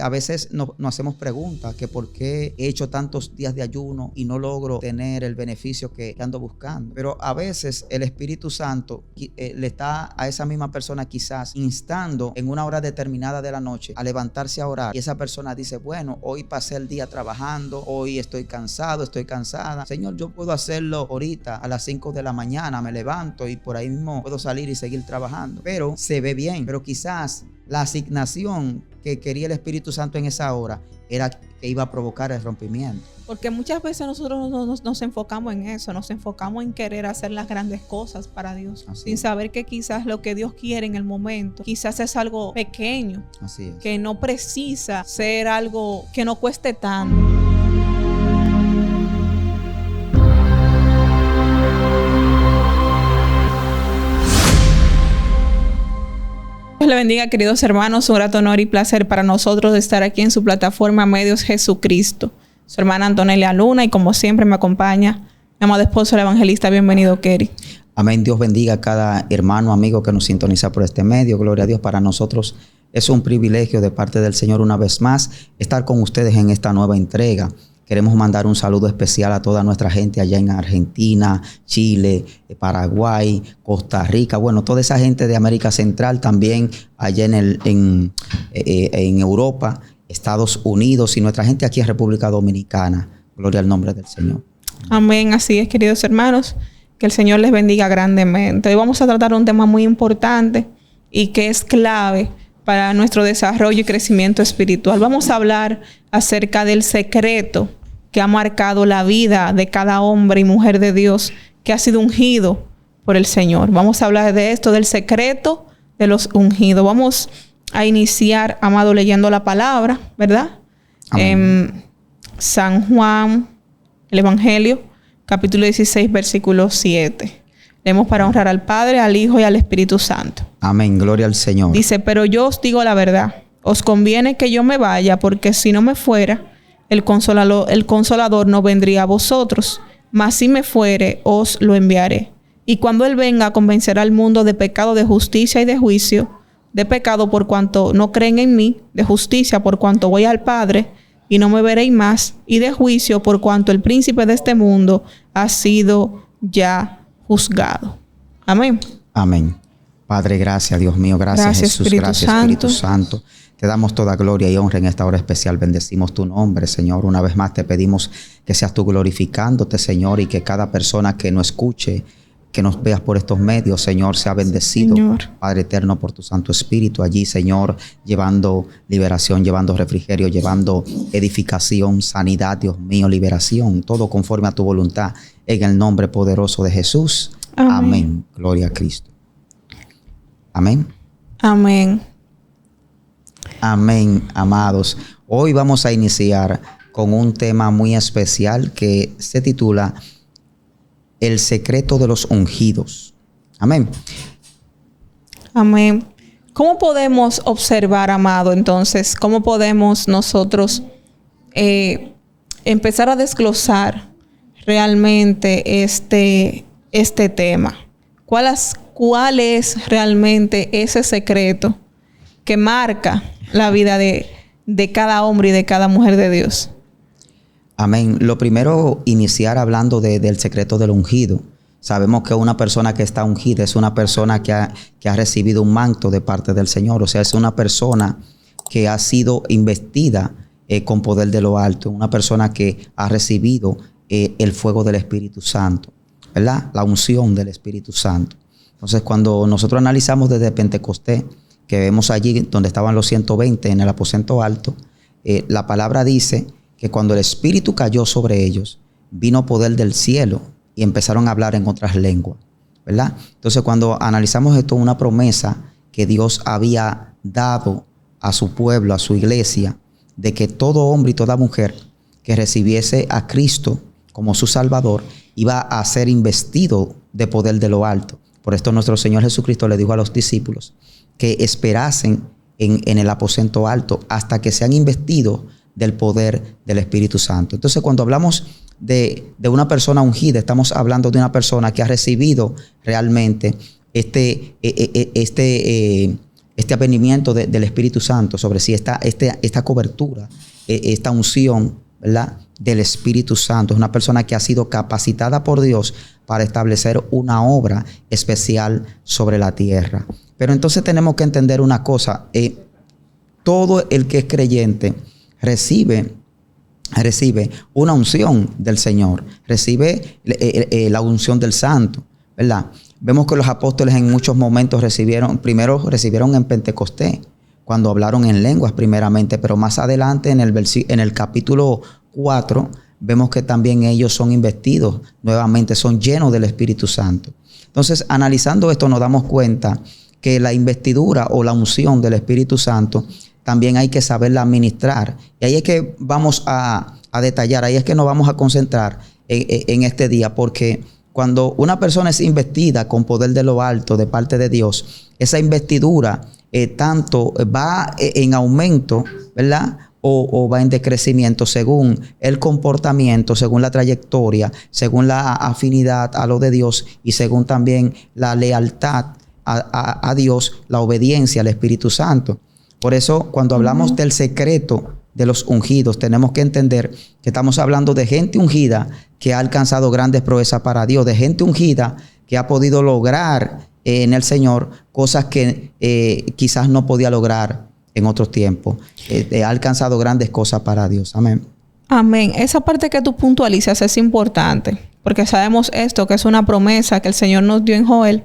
a veces nos hacemos preguntas que por qué he hecho tantos días de ayuno y no logro tener el beneficio que ando buscando. Pero a veces el Espíritu Santo le está a esa misma persona quizás instando en una hora determinada de la noche a levantarse a orar. Y esa persona dice, bueno, hoy pasé el día trabajando, hoy estoy cansado, estoy cansada. Señor, yo puedo hacerlo ahorita a las 5 de la mañana, me levanto y por ahí mismo puedo salir y seguir trabajando. Pero se ve bien, pero quizás la asignación que quería el Espíritu Santo en esa hora era que iba a provocar el rompimiento. Porque muchas veces nosotros nos enfocamos en eso, nos enfocamos en querer hacer las grandes cosas para Dios, sin saber que quizás lo que Dios quiere en el momento, quizás es algo pequeño, que no precisa ser algo que no cueste tanto. Dios le bendiga, queridos hermanos. Un grato honor y placer para nosotros estar aquí en su plataforma Medios Jesucristo. Su hermana Antonelia Luna, y como siempre me acompaña mi amado esposo, el evangelista. Bienvenido, Kerry. Amén. Dios bendiga a cada hermano, amigo que nos sintoniza por este medio. Gloria a Dios. Para nosotros es un privilegio de parte del Señor una vez más estar con ustedes en esta nueva entrega. Queremos mandar un saludo especial a toda nuestra gente allá en Argentina, Chile, Paraguay, Costa Rica. Bueno, toda esa gente de América Central, también allá en Europa, Estados Unidos, y nuestra gente aquí en República Dominicana. Gloria al nombre del Señor. Amén. Así es, queridos hermanos. Que el Señor les bendiga grandemente. Hoy vamos a tratar un tema muy importante y que es clave para nuestro desarrollo y crecimiento espiritual. Vamos a hablar acerca del secreto que ha marcado la vida de cada hombre y mujer de Dios que ha sido ungido por el Señor. Vamos a hablar de esto, del secreto de los ungidos. Vamos a iniciar, amado, leyendo la palabra, ¿verdad? En San Juan, el Evangelio, capítulo 16, versículo 7. Leemos para honrar al Padre, al Hijo y al Espíritu Santo. Amén. Gloria al Señor. Dice, pero yo os digo la verdad. Os conviene que yo me vaya, porque si no me fuera, el Consolador no vendría a vosotros. Mas si me fuere, os lo enviaré. Y cuando Él venga, convencerá al mundo de pecado, de justicia y de juicio. De pecado por cuanto no creen en mí. De justicia por cuanto voy al Padre y no me veréis más. Y de juicio por cuanto el príncipe de este mundo ha sido ya juzgado. Amén. Amén. Padre, gracias, Dios mío. Gracias Jesús. Gracias, Espíritu Santo. Te damos toda gloria y honra en esta hora especial. Bendecimos tu nombre, Señor. Una vez más te pedimos que seas tú glorificándote, Señor, y que cada persona que nos escuche, que nos veas por estos medios, Señor, sea bendecido, Señor. Padre eterno, por tu Santo Espíritu allí, Señor, llevando liberación, llevando refrigerio, llevando edificación, sanidad, Dios mío, liberación, todo conforme a tu voluntad, en el nombre poderoso de Jesús. Amén. Amén. Gloria a Cristo. Amén. Amén. Amén, amados. Hoy vamos a iniciar con un tema muy especial que se titula El secreto de los ungidos. Amén. Amén. ¿Cómo podemos observar, amado, entonces? ¿Cómo podemos nosotros empezar a desglosar realmente este tema? ¿Cuál es realmente ese secreto que marca la vida de cada hombre y de cada mujer de Dios? Amén. Lo primero, iniciar hablando del secreto del ungido. Sabemos que una persona que está ungida es una persona que ha recibido un manto de parte del Señor. O sea, es una persona que ha sido investida con poder de lo alto. Una persona que ha recibido el fuego del Espíritu Santo, ¿verdad? La unción del Espíritu Santo. Entonces, cuando nosotros analizamos desde Pentecostés, que vemos allí donde estaban los 120 en el aposento alto, la palabra dice que cuando el Espíritu cayó sobre ellos, vino poder del cielo y empezaron a hablar en otras lenguas, ¿verdad? Entonces, cuando analizamos esto, una promesa que Dios había dado a su pueblo, a su iglesia, de que todo hombre y toda mujer que recibiese a Cristo como su Salvador iba a ser investido de poder de lo alto. Por esto nuestro Señor Jesucristo le dijo a los discípulos que esperasen en el aposento alto hasta que sean investidos del poder del Espíritu Santo. Entonces, cuando hablamos de una persona ungida, estamos hablando de una persona que ha recibido realmente este avenimiento del Espíritu Santo sobre sí, esta cobertura, esta unción, ¿verdad?, del Espíritu Santo. Es una persona que ha sido capacitada por Dios para establecer una obra especial sobre la tierra. Pero entonces tenemos que entender una cosa. Todo el que es creyente recibe una unción del Señor, recibe la unción del Santo, ¿verdad? Vemos que los apóstoles en muchos momentos recibieron en Pentecostés, cuando hablaron en lenguas primeramente, pero más adelante en el capítulo 4 vemos que también ellos son investidos nuevamente, son llenos del Espíritu Santo. Entonces, analizando esto, nos damos cuenta que la investidura o la unción del Espíritu Santo también hay que saberla administrar. Y ahí es que vamos a detallar, ahí es que nos vamos a concentrar en este día, porque cuando una persona es investida con poder de lo alto de parte de Dios, esa investidura tanto va en aumento, ¿verdad?, o va en decrecimiento según el comportamiento, según la trayectoria, según la afinidad a lo de Dios y según también la lealtad a Dios, la obediencia al Espíritu Santo. Por eso, cuando hablamos del secreto de los ungidos, tenemos que entender que estamos hablando de gente ungida que ha alcanzado grandes proezas para Dios, de gente ungida que ha podido lograr en el Señor cosas que quizás no podía lograr en otros tiempos. Ha alcanzado grandes cosas para Dios. Amén. Amén. Esa parte que tú puntualizas es importante, porque sabemos esto, que es una promesa que el Señor nos dio en Joel,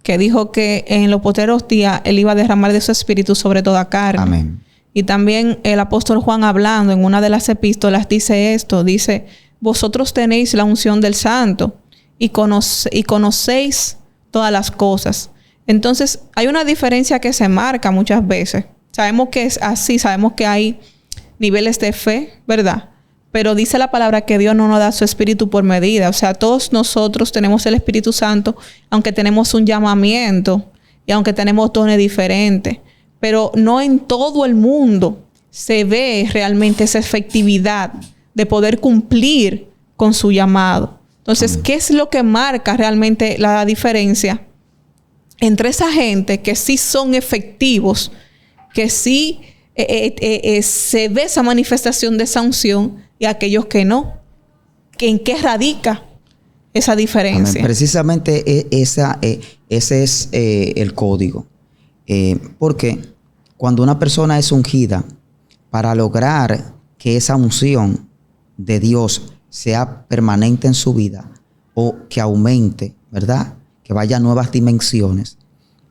que dijo que en los postreros días Él iba a derramar de su espíritu sobre toda carne. Amén. Y también el apóstol Juan, hablando en una de las epístolas, dice esto, dice: vosotros tenéis la unción del Santo y conocéis todas las cosas. Entonces, hay una diferencia que se marca muchas veces. Sabemos que es así, sabemos que hay niveles de fe, ¿verdad? Pero dice la palabra que Dios no nos da su espíritu por medida. O sea, todos nosotros tenemos el Espíritu Santo, aunque tenemos un llamamiento y aunque tenemos dones diferentes. Pero no en todo el mundo se ve realmente esa efectividad de poder cumplir con su llamado. Entonces, ¿qué es lo que marca realmente la diferencia entre esa gente que sí son efectivos, que sí se ve esa manifestación de esa unción, y aquellos que no? ¿En qué radica esa diferencia? Amén. Precisamente ese es el código. Porque cuando una persona es ungida, para lograr que esa unción de Dios sea permanente en su vida o que aumente, ¿verdad?, que vaya a nuevas dimensiones,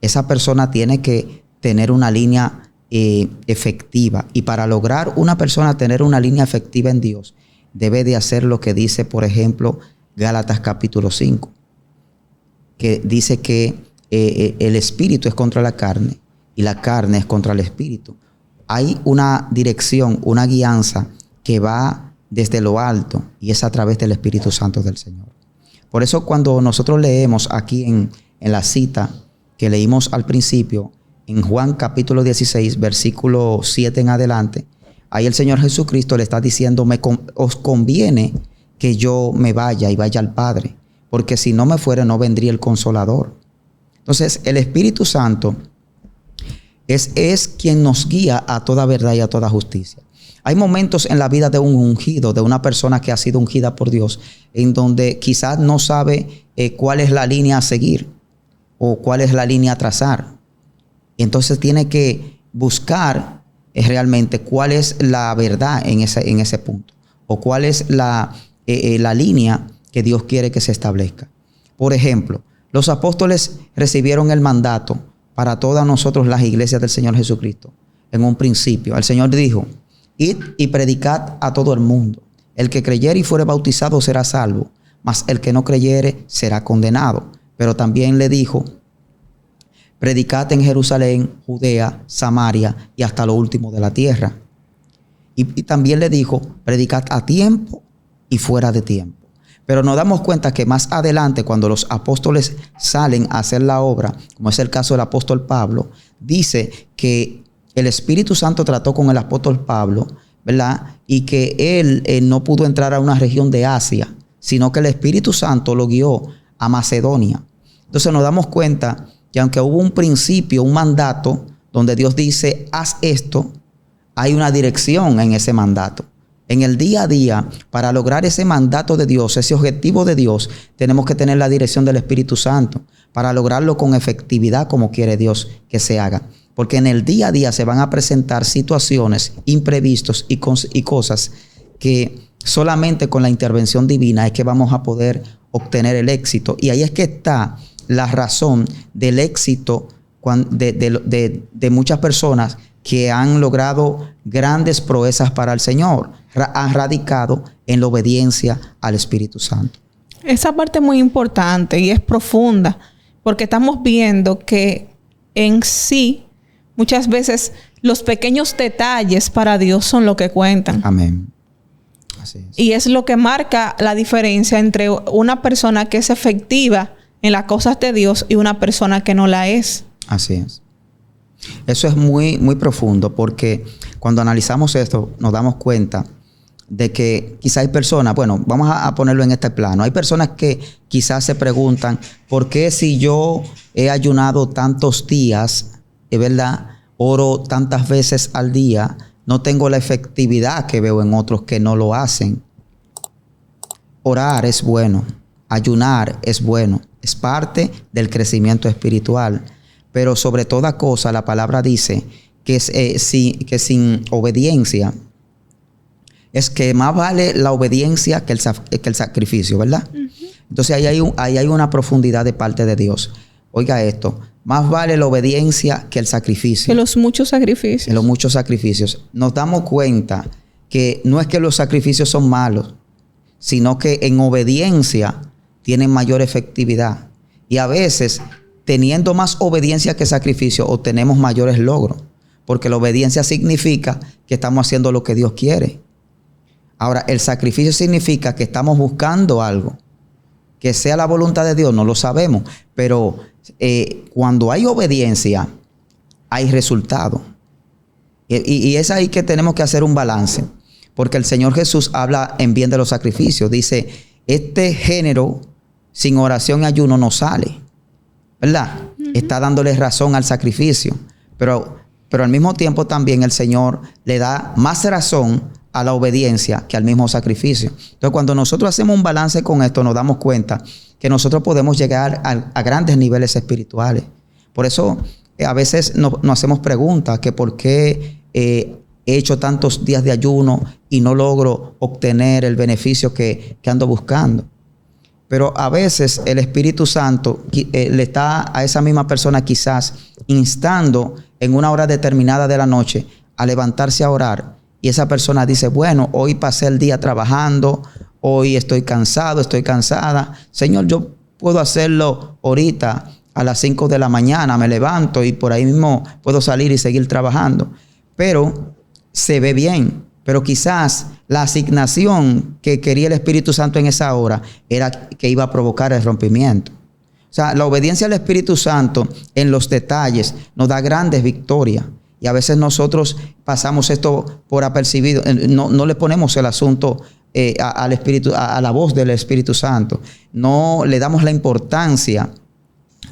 esa persona tiene que tener una línea efectiva. Y para lograr una persona tener una línea efectiva en Dios, debe de hacer lo que dice, por ejemplo, Gálatas capítulo 5, que dice que el espíritu es contra la carne y la carne es contra el espíritu. Hay una dirección, una guianza que va desde lo alto y es a través del Espíritu Santo del Señor. Por eso cuando nosotros leemos aquí en la cita que leímos al principio, en Juan capítulo 16, versículo 7 en adelante, ahí el Señor Jesucristo le está diciendo: os conviene que yo me vaya y vaya al Padre, porque si no me fuera no vendría el Consolador. Entonces el Espíritu Santo es quien nos guía a toda verdad y a toda justicia. Hay momentos en la vida de un ungido, de una persona que ha sido ungida por Dios, en donde quizás no sabe cuál es la línea a seguir o cuál es la línea a trazar. Entonces tiene que buscar realmente cuál es la verdad en ese punto, o cuál es la línea que Dios quiere que se establezca. Por ejemplo, los apóstoles recibieron el mandato para todas nosotros las iglesias del Señor Jesucristo. En un principio, el Señor dijo: id y predicad a todo el mundo. El que creyere y fuere bautizado será salvo, mas el que no creyere será condenado. Pero también le dijo: predicad en Jerusalén, Judea, Samaria y hasta lo último de la tierra. Y también le dijo: predicad a tiempo y fuera de tiempo. Pero nos damos cuenta que más adelante, cuando los apóstoles salen a hacer la obra, como es el caso del apóstol Pablo, dice que el Espíritu Santo trató con el apóstol Pablo, ¿verdad? Y que él no pudo entrar a una región de Asia, sino que el Espíritu Santo lo guió a Macedonia. Entonces nos damos cuenta que aunque hubo un principio, un mandato donde Dios dice, haz esto, hay una dirección en ese mandato. En el día a día, para lograr ese mandato de Dios, ese objetivo de Dios, tenemos que tener la dirección del Espíritu Santo para lograrlo con efectividad como quiere Dios que se haga. Porque en el día a día se van a presentar situaciones, imprevistos y cosas que solamente con la intervención divina es que vamos a poder obtener el éxito. Y ahí es que está la razón del éxito de muchas personas que han logrado grandes proezas para el Señor. Han radicado en la obediencia al Espíritu Santo. Esa parte es muy importante y es profunda, porque estamos viendo que en sí, muchas veces los pequeños detalles para Dios son lo que cuentan. Amén. Así es. Y es lo que marca la diferencia entre una persona que es efectiva en las cosas de Dios y una persona que no la es. Así es. Eso es muy, muy profundo, porque cuando analizamos esto nos damos cuenta de que quizá hay personas, bueno, vamos a ponerlo en este plano. Hay personas que quizás se preguntan, ¿por qué si yo he ayunado tantos días, ¿verdad? Oro tantas veces al día, no tengo la efectividad que veo en otros que no lo hacen? Orar es bueno, ayunar es bueno, es parte del crecimiento espiritual. Pero sobre toda cosa, la palabra dice que sin obediencia, es que más vale la obediencia que el sacrificio, ¿verdad? Uh-huh. Entonces ahí hay una profundidad de parte de Dios. Oiga esto, más vale la obediencia que el sacrificio. Que los muchos sacrificios. Que los muchos sacrificios. Nos damos cuenta que no es que los sacrificios son malos, sino que en obediencia tienen mayor efectividad. Y a veces, teniendo más obediencia que sacrificio, obtenemos mayores logros. Porque la obediencia significa que estamos haciendo lo que Dios quiere. Ahora, el sacrificio significa que estamos buscando algo. Que sea la voluntad de Dios, no lo sabemos. Pero cuando hay obediencia, hay resultado. Y es ahí que tenemos que hacer un balance. Porque el Señor Jesús habla en bien de los sacrificios. Dice, este género sin oración y ayuno no sale. ¿Verdad? Uh-huh. Está dándole razón al sacrificio. Pero al mismo tiempo también el Señor le da más razón a la obediencia que al mismo sacrificio. Entonces, cuando nosotros hacemos un balance con esto, nos damos cuenta que nosotros podemos llegar a grandes niveles espirituales. Por eso, a veces nos hacemos preguntas que por qué he hecho tantos días de ayuno y no logro obtener el beneficio que ando buscando. Pero a veces el Espíritu Santo le está a esa misma persona quizás instando en una hora determinada de la noche a levantarse a orar. Y esa persona dice, bueno, hoy pasé el día trabajando, hoy estoy cansado, estoy cansada. Señor, yo puedo hacerlo ahorita a las 5 de la mañana, me levanto y por ahí mismo puedo salir y seguir trabajando. Pero se ve bien. Pero quizás la asignación que quería el Espíritu Santo en esa hora era que iba a provocar el rompimiento. O sea, la obediencia al Espíritu Santo en los detalles nos da grandes victorias. Y a veces nosotros pasamos esto por apercibido. No le ponemos el asunto al Espíritu, a la voz del Espíritu Santo. No le damos la importancia,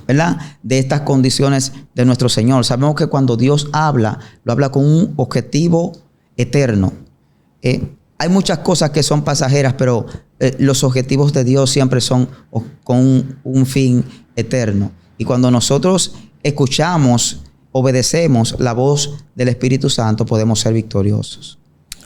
¿verdad?, de estas condiciones de nuestro Señor. Sabemos que cuando Dios habla, lo habla con un objetivo eterno. Hay muchas cosas que son pasajeras, pero los objetivos de Dios siempre son con un fin eterno. Y cuando nosotros escuchamos, obedecemos la voz del Espíritu Santo, podemos ser victoriosos.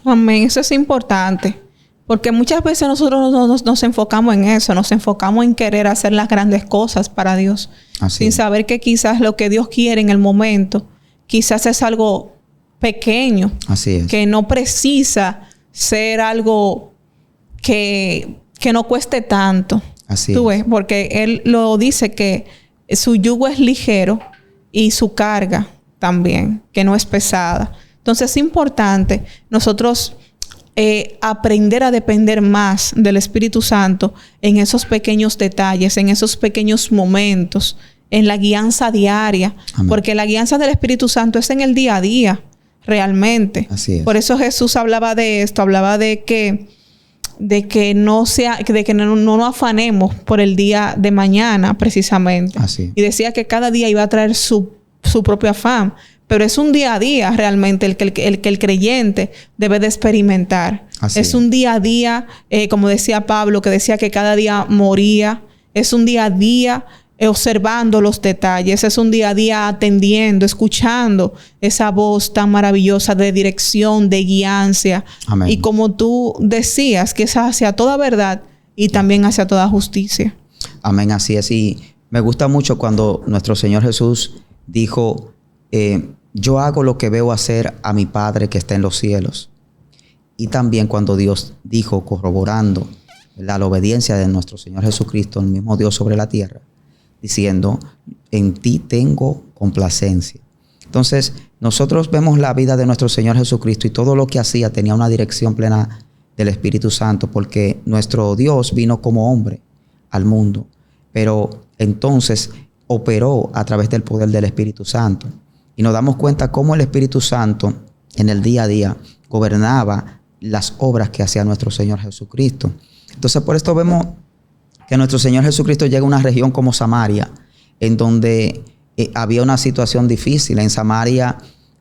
Amén. Eso es importante. Porque muchas veces nosotros nos enfocamos en eso. Nos enfocamos en querer hacer las grandes cosas para Dios. Así sin es. saber que quizás lo que Dios quiere en el momento, quizás es algo pequeño. Así es. Que no precisa ser algo que no cueste tanto. Así ¿Tú ves? es. Porque Él lo dice que su yugo es ligero y su carga también, que no es pesada. Entonces es importante nosotros aprender a depender más del Espíritu Santo en esos pequeños detalles, en esos pequeños momentos, en la guianza diaria. Amén. Porque la guianza del Espíritu Santo es en el día a día, realmente. Así es. Por eso Jesús hablaba de esto, hablaba de que no nos afanemos por el día de mañana, precisamente. Así. Y decía que cada día iba a traer su propio afán. pero es un día a día realmente el que el creyente debe de experimentar. Es un día a día, como decía Pablo, que decía que cada día moría. Es un día a día observando los detalles. Es un día a día atendiendo, escuchando esa voz tan maravillosa de dirección, de guianza. Amén. Y como tú decías, que es hacia toda verdad y también hacia toda justicia. Amén, así es. Y me gusta mucho cuando nuestro Señor Jesús dijo, yo hago lo que veo hacer a mi Padre que está en los cielos. Y también cuando Dios dijo, corroborando la obediencia de nuestro Señor Jesucristo, el mismo Dios sobre la tierra, diciendo, en ti tengo complacencia. Entonces, nosotros vemos la vida de nuestro Señor Jesucristo y todo lo que hacía tenía una dirección plena del Espíritu Santo, porque nuestro Dios vino como hombre al mundo, pero entonces operó a través del poder del Espíritu Santo. Y nos damos cuenta cómo el Espíritu Santo en el día a día gobernaba las obras que hacía nuestro Señor Jesucristo. Entonces, por esto vemos que nuestro Señor Jesucristo llega a una región como Samaria, en donde había una situación difícil. En Samaria,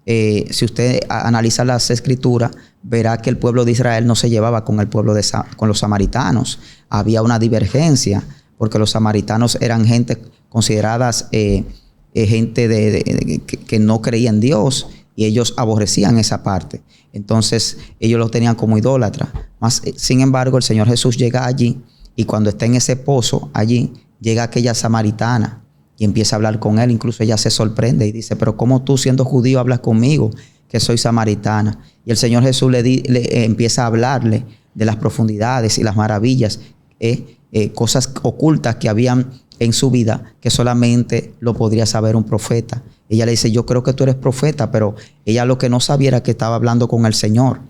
si usted analiza las escrituras, verá que el pueblo de Israel no se llevaba con el pueblo con los samaritanos. Había una divergencia, porque los samaritanos eran gente consideradas gente que no creía en Dios, y ellos aborrecían esa parte. Entonces, ellos lo tenían como idólatra. Sin embargo, el Señor Jesús llega allí, y cuando está en ese pozo allí, llega aquella samaritana y empieza a hablar con él. Incluso ella se sorprende y dice, pero ¿cómo tú, siendo judío, hablas conmigo que soy samaritana? Y el Señor Jesús le empieza a hablarle de las profundidades y las maravillas, cosas ocultas que habían en su vida, que solamente lo podría saber un profeta. Ella le dice, yo creo que tú eres profeta, pero ella lo que no sabía era que estaba hablando con el Señor,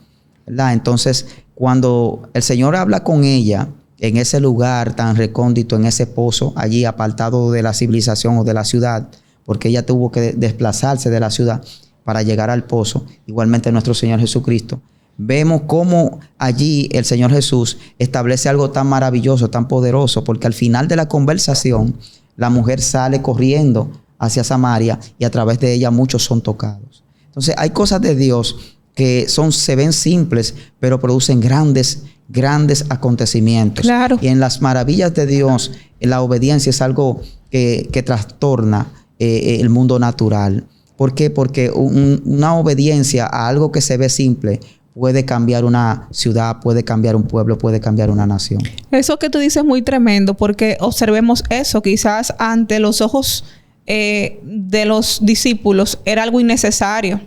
¿verdad? Entonces, cuando el Señor habla con ella, en ese lugar tan recóndito, en ese pozo, allí apartado de la civilización o de la ciudad, porque ella tuvo que desplazarse de la ciudad para llegar al pozo, igualmente nuestro Señor Jesucristo, vemos cómo allí el Señor Jesús establece algo tan maravilloso, tan poderoso, porque al final de la conversación, la mujer sale corriendo hacia Samaria y a través de ella muchos son tocados. Entonces, hay cosas de Dios que se ven simples, pero producen grandes acontecimientos. Claro. Y en las maravillas de Dios, la obediencia es algo que trastorna el mundo natural. ¿Por qué? Porque una obediencia a algo que se ve simple puede cambiar una ciudad, puede cambiar un pueblo, puede cambiar una nación. Eso que tú dices es muy tremendo, porque observemos eso. Quizás ante los ojos de los discípulos era algo innecesario.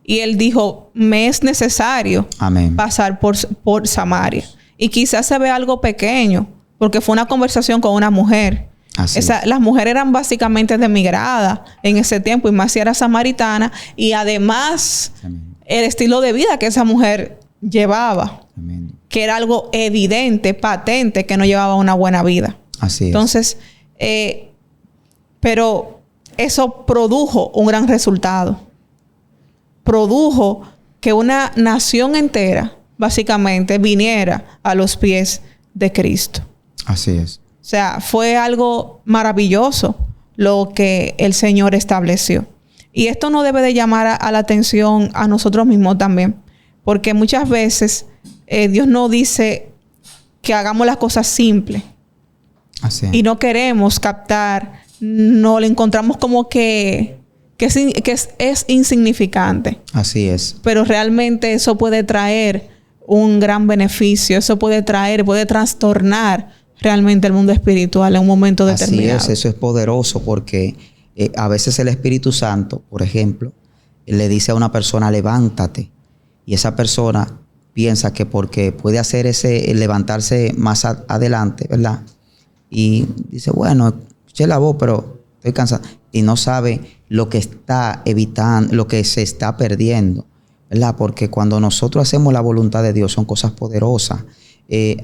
Y él dijo, me es necesario pasar por Samaria. Y quizás se ve algo pequeño, porque fue una conversación con una mujer. Las mujeres eran básicamente demigradas en ese tiempo, y más si era samaritana. Y además, el estilo de vida que esa mujer llevaba, que era algo evidente, patente, que no llevaba una buena vida. Entonces, pero eso produjo un gran resultado. Produjo que una nación entera, básicamente, viniera a los pies de Cristo. Así es. O sea, fue algo maravilloso lo que el Señor estableció. Y esto no debe de llamar a la atención a nosotros mismos también. Porque muchas veces Dios nos dice que hagamos las cosas simples. Así es. Y no queremos captar, no le encontramos como que es insignificante. Así es. Pero realmente eso puede traer un gran beneficio. Eso puede trastornar realmente el mundo espiritual en un momento determinado. Así es, eso es poderoso, porque a veces el Espíritu Santo, por ejemplo, le dice a una persona, levántate. Y esa persona piensa que porque puede hacer levantarse más adelante, ¿verdad? Y dice, bueno, eché la voz, pero estoy cansado. Y no sabe lo que está evitando, lo que se está perdiendo, ¿verdad? Porque cuando nosotros hacemos la voluntad de Dios son cosas poderosas.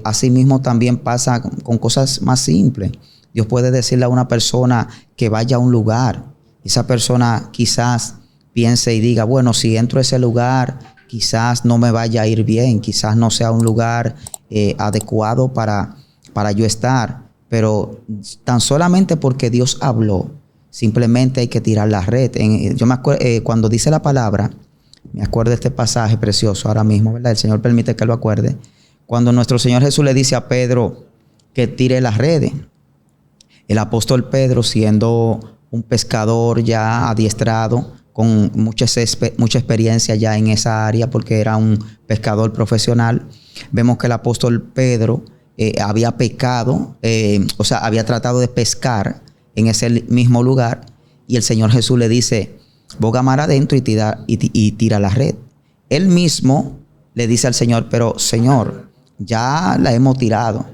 Asimismo también pasa con cosas más simples. Dios puede decirle a una persona que vaya a un lugar. Esa persona quizás piense y diga, bueno, si entro a ese lugar, quizás no me vaya a ir bien, quizás no sea un lugar adecuado para yo estar. Pero tan solamente porque Dios habló, simplemente hay que tirar la red. Yo me acuerdo, cuando dice la palabra, me acuerdo de este pasaje precioso ahora mismo, ¿verdad? El Señor permite que lo acuerde. Cuando nuestro Señor Jesús le dice a Pedro que tire las redes. El apóstol Pedro, siendo un pescador ya adiestrado, con mucha experiencia ya en esa área, porque era un pescador profesional, vemos que el apóstol Pedro había pecado, había tratado de pescar en ese mismo lugar, y el Señor Jesús le dice, boga mar adentro y tira la red. Él mismo le dice al Señor, pero Señor, ya la hemos tirado,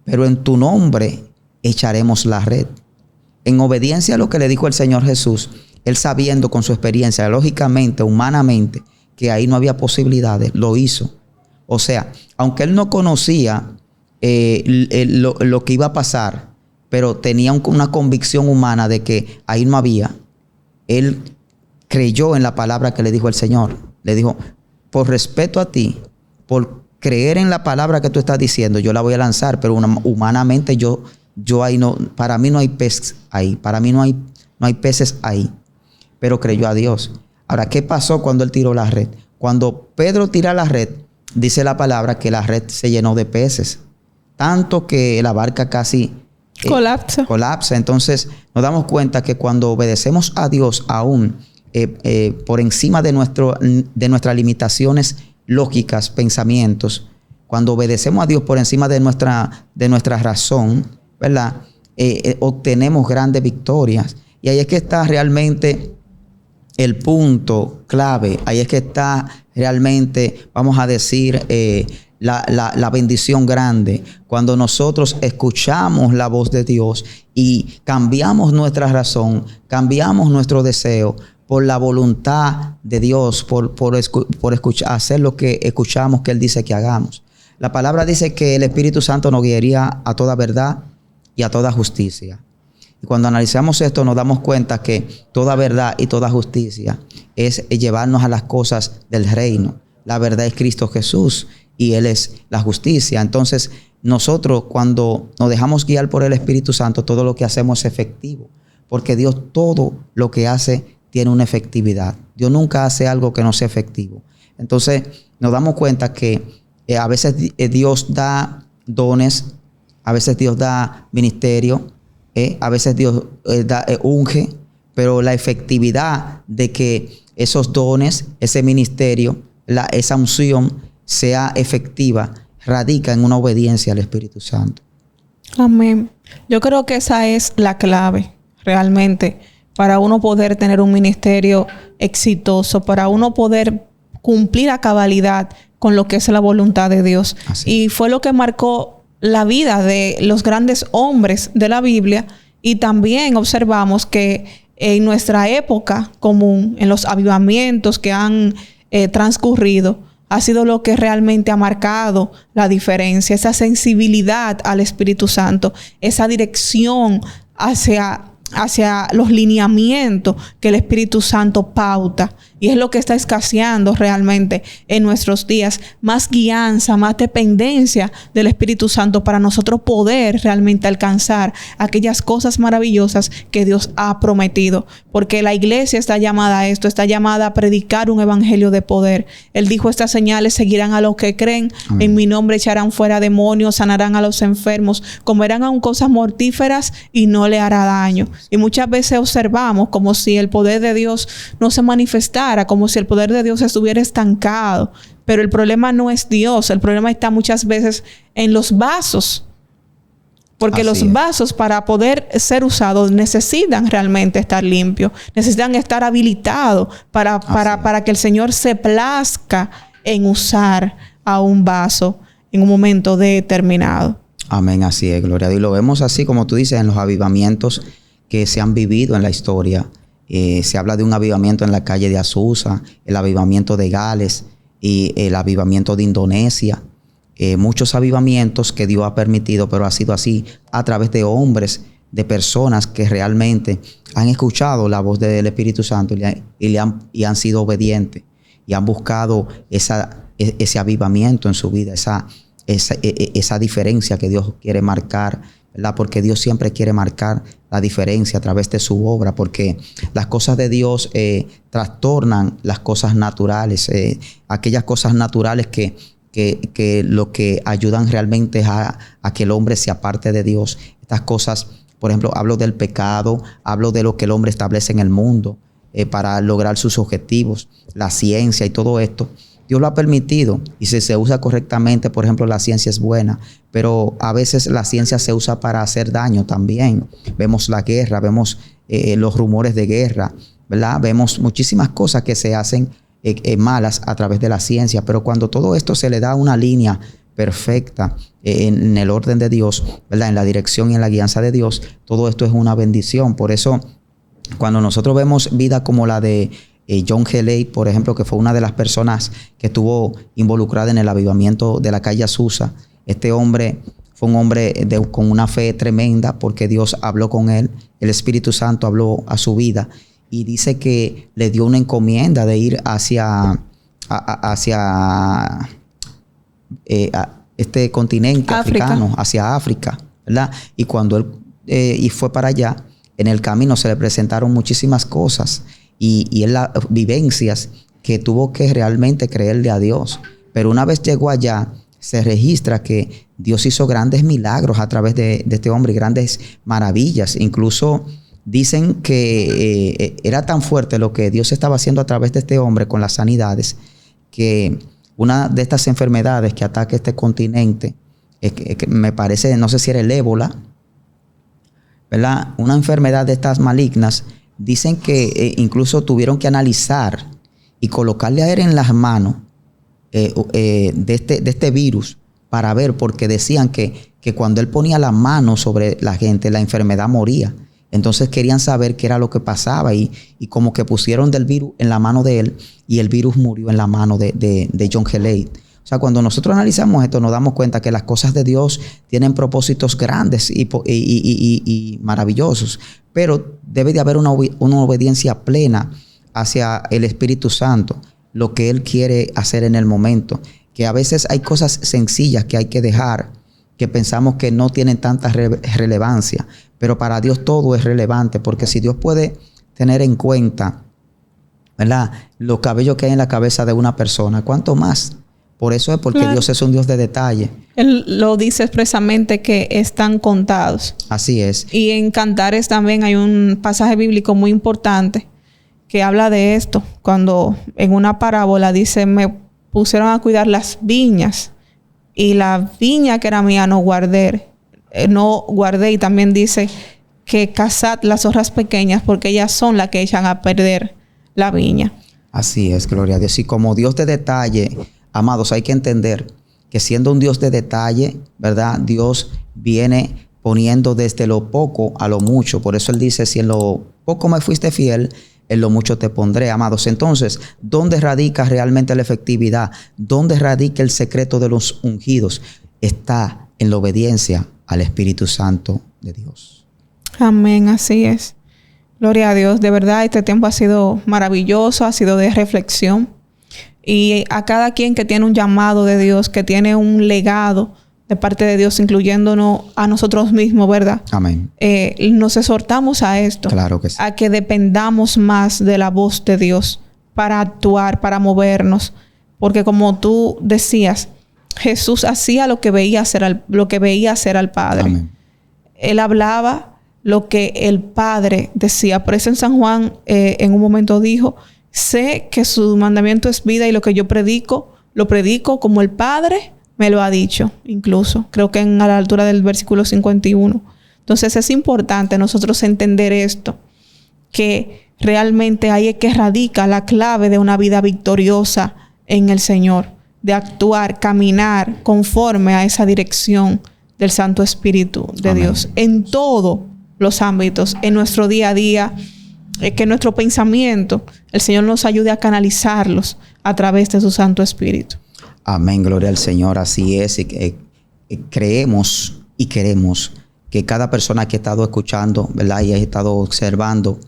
pero en tu nombre echaremos la red. En obediencia a lo que le dijo el Señor Jesús, él sabiendo con su experiencia, lógicamente, humanamente, que ahí no había posibilidades, lo hizo. O sea, aunque él no conocía lo que iba a pasar, pero tenía una convicción humana de que ahí no había, él creyó en la palabra que le dijo el Señor. Le dijo, por respeto a ti, por creer en la palabra que tú estás diciendo, yo la voy a lanzar, pero humanamente yo ahí no, para mí no hay peces ahí, para mí no hay peces ahí, pero creyó a Dios. Ahora, ¿qué pasó cuando él tiró la red? Cuando Pedro tira la red, dice la palabra que la red se llenó de peces, tanto que la barca casi colapsa. Entonces nos damos cuenta que cuando obedecemos a Dios aún por encima de nuestras limitaciones lógicas, pensamientos, cuando obedecemos a Dios por encima de nuestra razón, ¿verdad? Obtenemos grandes victorias. Y ahí es que está realmente el punto clave. Ahí es que está realmente, vamos a decir, la bendición grande. Cuando nosotros escuchamos la voz de Dios y cambiamos nuestra razón, cambiamos nuestro deseo por la voluntad de Dios, por hacer lo que escuchamos que Él dice que hagamos. La palabra dice que el Espíritu Santo nos guiaría a toda verdad y a toda justicia. Y cuando analizamos esto nos damos cuenta que toda verdad y toda justicia es llevarnos a las cosas del reino. La verdad es Cristo Jesús y Él es la justicia. Entonces nosotros cuando nos dejamos guiar por el Espíritu Santo, todo lo que hacemos es efectivo. Porque Dios todo lo que hace tiene una efectividad. Dios nunca hace algo que no sea efectivo. Entonces nos damos cuenta que a veces Dios da dones, a veces Dios da ministerio, a veces Dios unge, pero la efectividad de que esos dones, ese ministerio, esa unción sea efectiva, radica en una obediencia al Espíritu Santo. Amén. Yo creo que esa es la clave realmente para uno poder tener un ministerio exitoso, para uno poder cumplir a cabalidad con lo que es la voluntad de Dios. Así. Y fue lo que marcó la vida de los grandes hombres de la Biblia. Y también observamos que en nuestra época común, en los avivamientos que han transcurrido, ha sido lo que realmente ha marcado la diferencia, esa sensibilidad al Espíritu Santo, esa dirección hacia los lineamientos que el Espíritu Santo pauta. Y es lo que está escaseando realmente en nuestros días. Más guianza, más dependencia del Espíritu Santo para nosotros poder realmente alcanzar aquellas cosas maravillosas que Dios ha prometido. Porque la iglesia está llamada a esto, está llamada a predicar un evangelio de poder. Él dijo, estas señales seguirán a los que creen. Amén. En mi nombre echarán fuera demonios, sanarán a los enfermos, comerán aún cosas mortíferas y no le hará daño. Y muchas veces observamos como si el poder de Dios no se manifestara, como si el poder de Dios estuviera estancado. Pero el problema no es Dios, el problema está muchas veces en los vasos. Porque los vasos, para poder ser usados, necesitan realmente estar limpios, necesitan estar habilitados para que el Señor se plazca en usar a un vaso en un momento determinado. Amén, así es, gloria a Dios. Y lo vemos así como tú dices en los avivamientos que se han vivido en la historia. Se habla de un avivamiento en la calle de Azusa, el avivamiento de Gales y el avivamiento de Indonesia. Muchos avivamientos que Dios ha permitido, pero ha sido así a través de hombres, de personas que realmente han escuchado la voz del Espíritu Santo y han sido obedientes y han buscado ese avivamiento en su vida, esa diferencia que Dios quiere marcar, ¿verdad? Porque Dios siempre quiere marcar la diferencia a través de su obra, porque las cosas de Dios trastornan las cosas naturales, aquellas cosas naturales que lo que ayudan realmente es a que el hombre se aparte de Dios. Estas cosas, por ejemplo, hablo del pecado, hablo de lo que el hombre establece en el mundo para lograr sus objetivos, la ciencia y todo esto. Dios lo ha permitido, y si se usa correctamente, por ejemplo, la ciencia es buena, pero a veces la ciencia se usa para hacer daño también. Vemos la guerra, vemos los rumores de guerra, ¿verdad? Vemos muchísimas cosas que se hacen malas a través de la ciencia, pero cuando todo esto se le da una línea perfecta en el orden de Dios, ¿verdad? En la dirección y en la guianza de Dios, todo esto es una bendición. Por eso, cuando nosotros vemos vida como la de John G. Lake, por ejemplo, que fue una de las personas que estuvo involucrada en el avivamiento de la calle Azusa. Este hombre fue un hombre con una fe tremenda, porque Dios habló con él, el Espíritu Santo habló a su vida, y dice que le dio una encomienda de ir hacia este continente africano, hacia África, ¿verdad? Y cuando él fue para allá, en el camino se le presentaron muchísimas cosas, y en las vivencias que tuvo que realmente creerle a Dios. Pero una vez llegó allá, se registra que Dios hizo grandes milagros a través de este hombre, grandes maravillas. Incluso dicen que era tan fuerte lo que Dios estaba haciendo a través de este hombre con las sanidades, que una de estas enfermedades que ataca este continente, que me parece, no sé si era el ébola, ¿verdad? Una enfermedad de estas malignas. Dicen que incluso tuvieron que analizar y colocarle a él en las manos de este virus para ver, porque decían que cuando él ponía la mano sobre la gente, la enfermedad moría. Entonces querían saber qué era lo que pasaba, y como que pusieron del virus en la mano de él, y el virus murió en la mano de John G. Lake. O sea, cuando nosotros analizamos esto, nos damos cuenta que las cosas de Dios tienen propósitos grandes y maravillosos, pero debe de haber una obediencia plena hacia el Espíritu Santo, lo que Él quiere hacer en el momento. Que a veces hay cosas sencillas que hay que dejar, que pensamos que no tienen tanta relevancia, pero para Dios todo es relevante, porque si Dios puede tener en cuenta, ¿verdad?, los cabellos que hay en la cabeza de una persona, ¿cuánto más? Por eso es porque claro, Dios es un Dios de detalle. Él lo dice expresamente que están contados. Así es. Y en Cantares también hay un pasaje bíblico muy importante que habla de esto. Cuando en una parábola dice, me pusieron a cuidar las viñas, y la viña que era mía no guardé. Y también dice que cazad las zorras pequeñas, porque ellas son las que echan a perder la viña. Así es, gloria a Dios. Y como Dios de detalle, amados, hay que entender que siendo un Dios de detalle, ¿verdad?, Dios viene poniendo desde lo poco a lo mucho. Por eso Él dice, si en lo poco me fuiste fiel, en lo mucho te pondré, amados. Entonces, ¿dónde radica realmente la efectividad? ¿Dónde radica el secreto de los ungidos? Está en la obediencia al Espíritu Santo de Dios. Amén, así es. Gloria a Dios. De verdad, este tiempo ha sido maravilloso, ha sido de reflexión. Y a cada quien que tiene un llamado de Dios, que tiene un legado de parte de Dios, incluyéndonos a nosotros mismos, ¿verdad? Amén. Nos exhortamos a esto. Claro que sí. A que dependamos más de la voz de Dios para actuar, para movernos. Porque como tú decías, Jesús hacía lo que veía hacer al Padre. Amén. Él hablaba lo que el Padre decía. Por eso en San Juan en un momento dijo, sé que su mandamiento es vida, y lo que yo predico, lo predico como el Padre me lo ha dicho. Incluso creo que a la altura del versículo 51. Entonces es importante nosotros entender esto, que realmente ahí es que radica la clave de una vida victoriosa en el Señor, de actuar, caminar conforme a esa dirección del Santo Espíritu de Amén. Dios en todos los ámbitos, en nuestro día a día, que nuestro pensamiento, el Señor nos ayude a canalizarlos a través de su Santo Espíritu. Amén, gloria al Señor, así es. Y creemos y queremos que cada persona que ha estado escuchando, ¿verdad?, y ha estado observando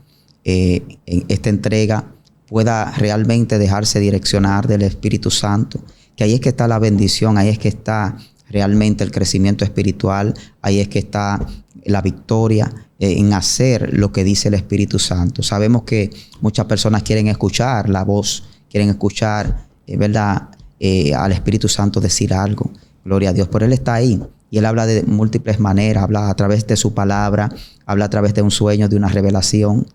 en esta entrega, pueda realmente dejarse direccionar del Espíritu Santo, que ahí es que está la bendición, ahí es que está realmente el crecimiento espiritual, ahí es que está la victoria en hacer lo que dice el Espíritu Santo. Sabemos que muchas personas quieren escuchar la voz, quieren escuchar, ¿verdad? Al Espíritu Santo decir algo. Gloria a Dios, pero Él está ahí. Y Él habla de múltiples maneras, habla a través de su palabra, habla a través de un sueño, de una revelación,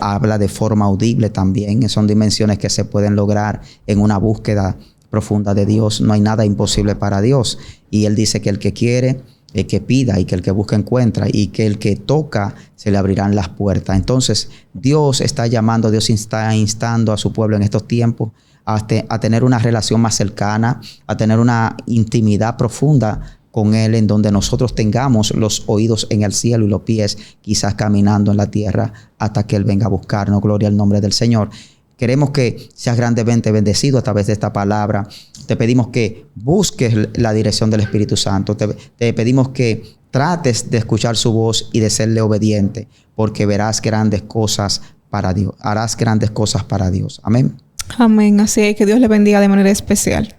habla de forma audible también. Son dimensiones que se pueden lograr en una búsqueda profunda de Dios. No hay nada imposible para Dios. Y Él dice que el que quiere, el que pida, y que el que busca encuentra, y que el que toca se le abrirán las puertas. Entonces Dios está llamando, Dios está instando a su pueblo en estos tiempos a tener una relación más cercana, a tener una intimidad profunda con Él, en donde nosotros tengamos los oídos en el cielo y los pies quizás caminando en la tierra hasta que Él venga a buscarnos. Gloria al nombre del Señor. Queremos que seas grandemente bendecido a través de esta palabra. Te pedimos que busques la dirección del Espíritu Santo. Te pedimos que trates de escuchar su voz y de serle obediente, porque verás grandes cosas para Dios. Harás grandes cosas para Dios. Amén. Amén. Así es, que Dios le bendiga de manera especial.